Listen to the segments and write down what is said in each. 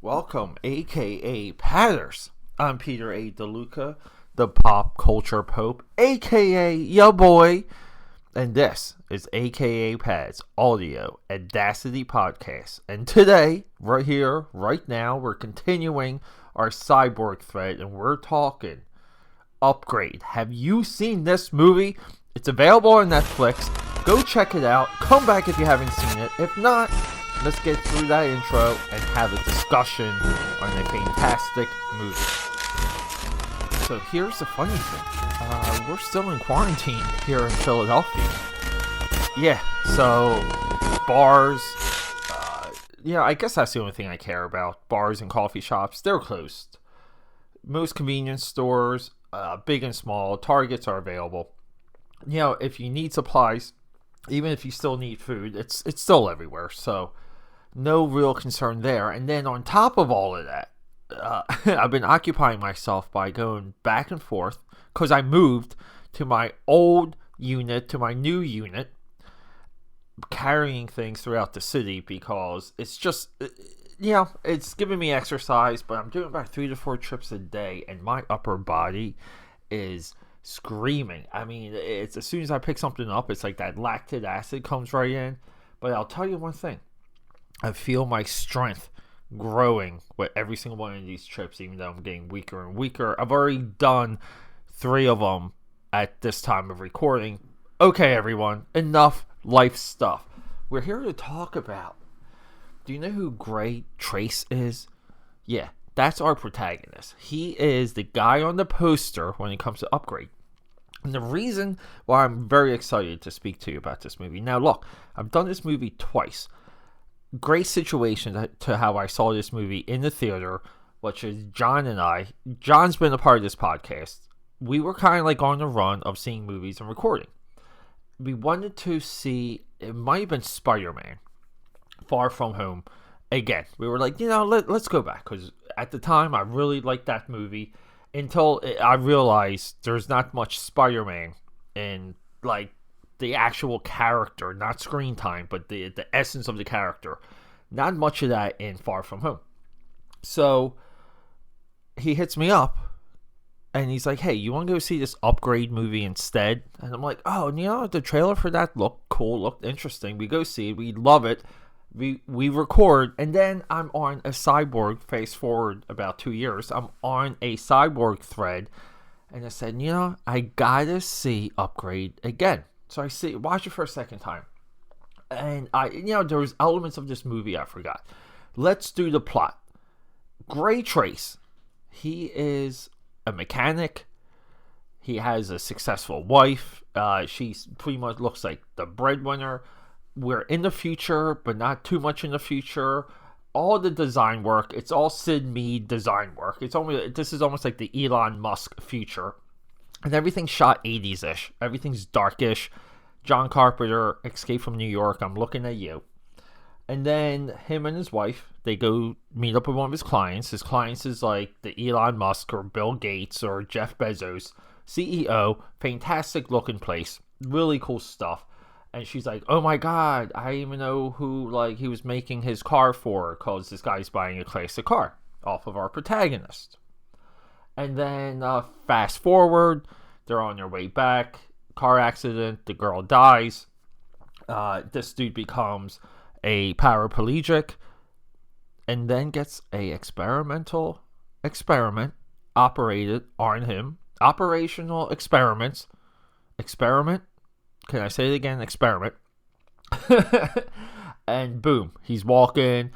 Welcome, aka Patters. I'm Peter A. DeLuca, the pop culture pope, aka ya boy, and this is AKAPAD's Audio Audacity Podcast. And today, right here, right now, we're continuing our cyborg thread, and we're talking Upgrade. Have you seen this movie? It's available on Netflix. Go check it out. Come back if you haven't seen it. If not, let's get through that intro and have a discussion on a fantastic movie. So here's the funny thing. We're still in quarantine here in Philadelphia. Yeah, so bars, I guess that's the only thing I care about. Bars and coffee shops, they're closed. Most convenience stores, big and small, Targets are available. If you need supplies, even if you still need food, it's still everywhere. So no real concern there. And then on top of all of that, I've been occupying myself by going back and forth because I moved to my old unit to my new unit, carrying things throughout the city because it's just, it's giving me exercise, but I'm doing about 3 to 4 trips a day, and my upper body is screaming. I mean, it's as soon as I pick something up, it's like that lactic acid comes right in. But I'll tell you one thing. I feel my strength growing with every single one of these trips, even though I'm getting weaker and weaker. I've already done 3 of them at this time of recording. Okay, everyone, enough life stuff. We're here to talk about, do you know who Gray Trace is? Yeah, that's our protagonist. He is the guy on the poster when it comes to Upgrade. And the reason why I'm very excited to speak to you about this movie. Now, look, I've done this movie twice. Great situation to how I saw this movie in the theater, which is John and I. John's been a part of this podcast. We were kind of like on the run of seeing movies and recording. We wanted to see, it might have been Spider-Man, Far From Home. Again, we were like, let's go back. Because at the time, I really liked that movie until I realized there's not much Spider-Man in, like, the actual character, not screen time, but the essence of the character. Not much of that in Far From Home. So he hits me up and he's like, hey, you want to go see this Upgrade movie instead? And I'm like, oh, the trailer for that looked cool, looked interesting. We go see it, we love it. We record, and then I'm on a cyborg, face forward about 2 years, I'm on a cyborg thread, and I said, I gotta see Upgrade again. So I watch it for a second time. And there was elements of this movie I forgot. Let's do the plot. Gray Trace. He is a mechanic. He has a successful wife. She pretty much looks like the breadwinner. We're in the future, but not too much in the future. All the design work, it's all Sid Mead design work. This is almost like the Elon Musk future. And everything's shot 80s-ish. Everything's darkish. John Carpenter, Escape from New York, I'm looking at you. And then him and his wife, they go meet up with one of his clients. His clients is like the Elon Musk or Bill Gates or Jeff Bezos, CEO. Fantastic looking place. Really cool stuff. And she's like, oh my God, I even know who he was making his car for, because this guy's buying a classic car off of our protagonist. And then fast forward, they're on their way back, car accident, the girl dies. This dude becomes a paraplegic and then gets a experimental experiment operated on him. Operational experiments. Experiment? Can I say it again? Experiment. And boom, he's walking.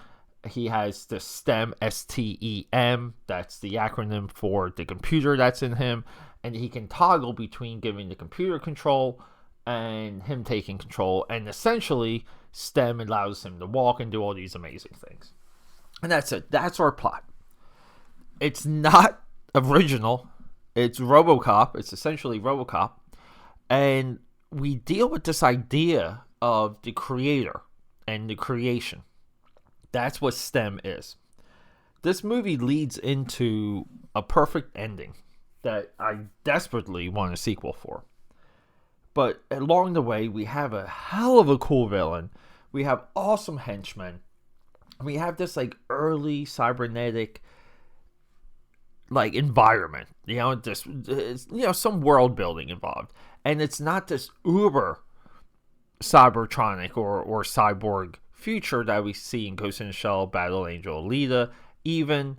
He has the STEM, STEM. That's the acronym for the computer that's in him. And he can toggle between giving the computer control and him taking control. And essentially, STEM allows him to walk and do all these amazing things. And that's it. That's our plot. It's not original. It's RoboCop. It's essentially RoboCop. And we deal with this idea of the creator and the creation. That's what STEM is. This movie leads into a perfect ending that I desperately want a sequel for. But along the way, we have a hell of a cool villain. We have awesome henchmen. we have this like early cybernetic like environment, this some world building involved, and it's not this uber cybertronic or cyborg future that we see in Ghost in the Shell, Battle Angel Alita, even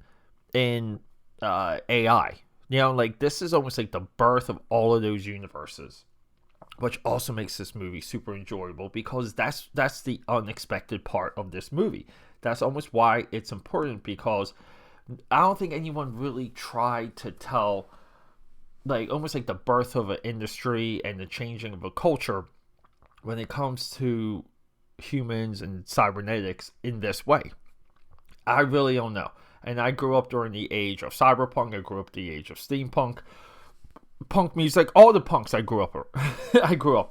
in AI. Like this is almost like the birth of all of those universes, which also makes this movie super enjoyable because that's the unexpected part of this movie. That's almost why it's important, because I don't think anyone really tried to tell like almost like the birth of an industry and the changing of a culture when it comes to humans and cybernetics in this way. I really don't know. And I grew up during the age of cyberpunk. I grew up the age of steampunk, punk music, all the punks I grew up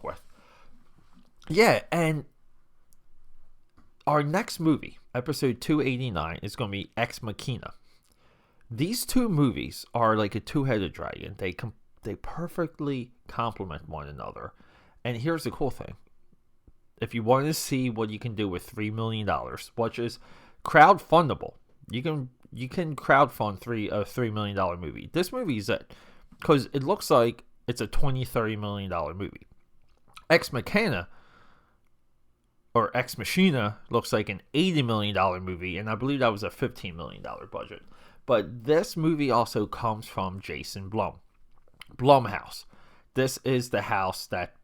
with. Yeah, and our next movie, episode 289, is going to be Ex Machina. These two movies are like a two-headed dragon. They perfectly complement one another. And here's the cool thing. If you want to see what you can do with $3 million, which is crowdfundable, you can crowdfund a $3 million movie. This movie is it, because it looks like it's a $20-30 million movie. Ex Machina looks like an $80 million movie, and I believe that was a $15 million budget. But this movie also comes from Jason Blumhouse. This is the house that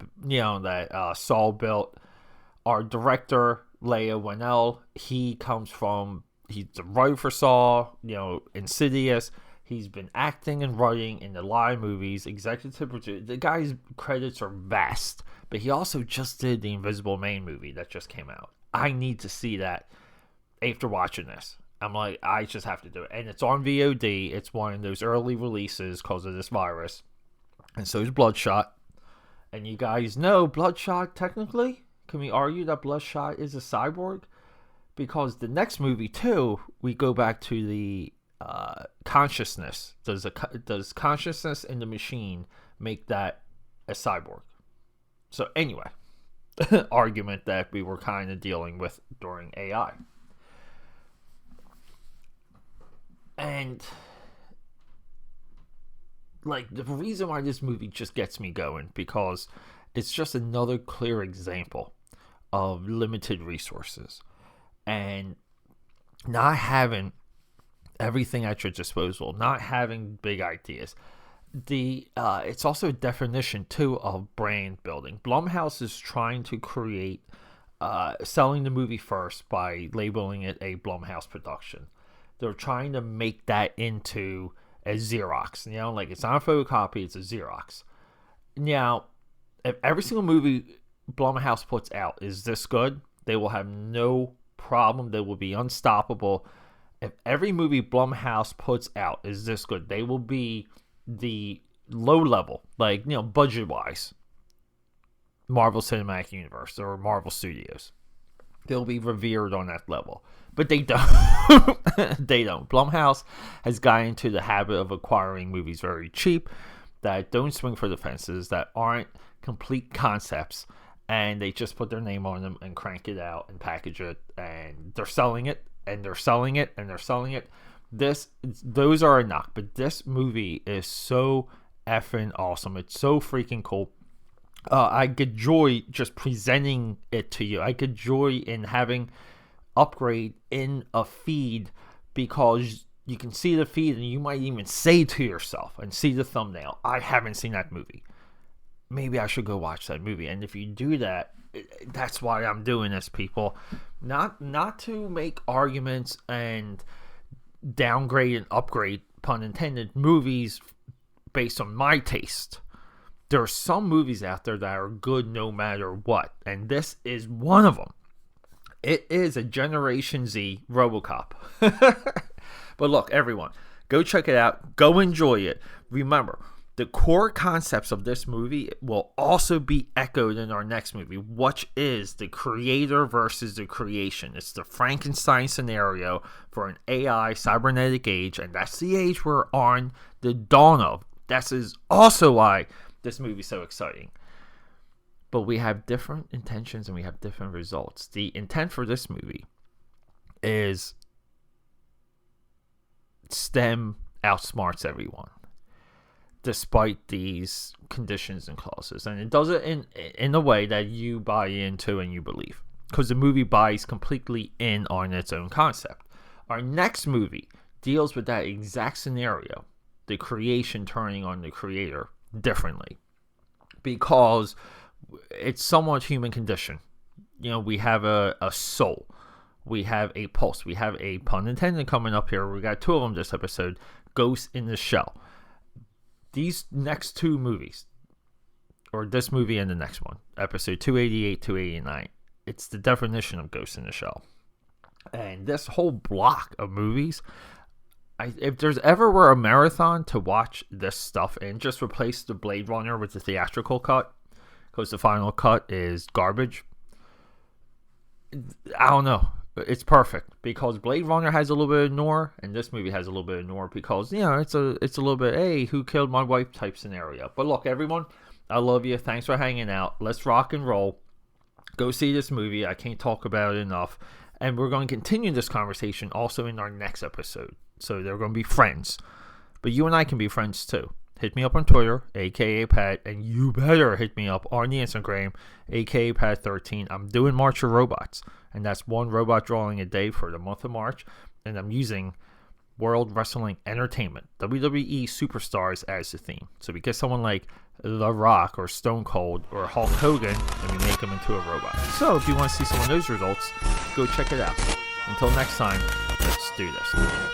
Saul built. Our director, Leia Whannell, he's the writer for Saw, Insidious. He's been acting and writing in the live movies, executive producer. The guy's credits are vast, but he also just did the Invisible Man movie that just came out. I need to see that after watching this. I'm like, I just have to do it. And it's on VOD. It's one of those early releases because of this virus. And so is Bloodshot. And you guys know Bloodshot, technically, can we argue that Bloodshot is a cyborg? Because the next movie, too, we go back to the consciousness. Does consciousness in the machine make that a cyborg? So anyway, argument that we were kind of dealing with during AI. And like the reason why this movie just gets me going, because it's just another clear example of limited resources and not having everything at your disposal, not having big ideas. It's also a definition too of brand building. Blumhouse is trying to create selling the movie first by labeling it a Blumhouse production. They're trying to make that into a Xerox. Like it's not a photocopy, it's a Xerox. Now, if every single movie Blumhouse puts out is this good, they will have no problem. They will be unstoppable. If every movie Blumhouse puts out is this good, they will be the low level, like, budget wise, Marvel Cinematic Universe or Marvel Studios. They'll be revered on that level. But they don't. They don't. Blumhouse has gotten into the habit of acquiring movies very cheap, that don't swing for the fences, that aren't complete concepts, and they just put their name on them and crank it out and package it, and they're selling it, and they're selling it, and they're selling it. Those are a knock, but this movie is so effing awesome. It's so freaking cool. I get joy just presenting it to you. I get joy in having upgrade in a feed, because you can see the feed and you might even say to yourself and see the thumbnail, I haven't seen that movie. Maybe I should go watch that movie. And if you do that, that's why I'm doing this, people. Not to make arguments and downgrade and upgrade, pun intended, movies based on my taste. There are some movies out there that are good no matter what, and this is one of them. It is a Generation Z RoboCop. But look, everyone, go check it out. Go enjoy it. Remember, the core concepts of this movie will also be echoed in our next movie, which is the creator versus the creation. It's the Frankenstein scenario for an AI cybernetic age, and that's the age we're on the dawn of. That is also why this movie is so exciting. But we have different intentions and we have different results. The intent for this movie is STEM outsmarts everyone, despite these conditions and clauses, and it does it in a way that you buy into and you believe, because the movie buys completely in on its own concept. Our next movie deals with that exact scenario, the creation turning on the creator differently, because it's somewhat human condition. We have a soul, we have a pulse, we have a, pun intended, coming up here. We got two of them this episode, Ghost in the Shell. These next two movies, or this movie and the next one, episode 288, 289, it's the definition of Ghost in the Shell. And this whole block of movies, if there's ever were a marathon to watch this stuff and just replace the Blade Runner with the theatrical cut, because the final cut is garbage, I don't know. It's perfect, because Blade Runner has a little bit of noir, and this movie has a little bit of noir, because it's a little bit, hey, who killed my wife type scenario. But look, everyone, I love you. Thanks for hanging out. Let's rock and roll. Go see this movie. I can't talk about it enough. And we're going to continue this conversation also in our next episode. So they're going to be friends, but you and I can be friends too. Hit me up on Twitter, AKAPAD, and you better hit me up on the Instagram, AKAPAD13. I'm doing March of Robots, and that's one robot drawing a day for the month of March, and I'm using World Wrestling Entertainment, WWE Superstars, as the theme. So we get someone like The Rock or Stone Cold or Hulk Hogan, and we make them into a robot. So if you want to see some of those results, go check it out. Until next time, let's do this.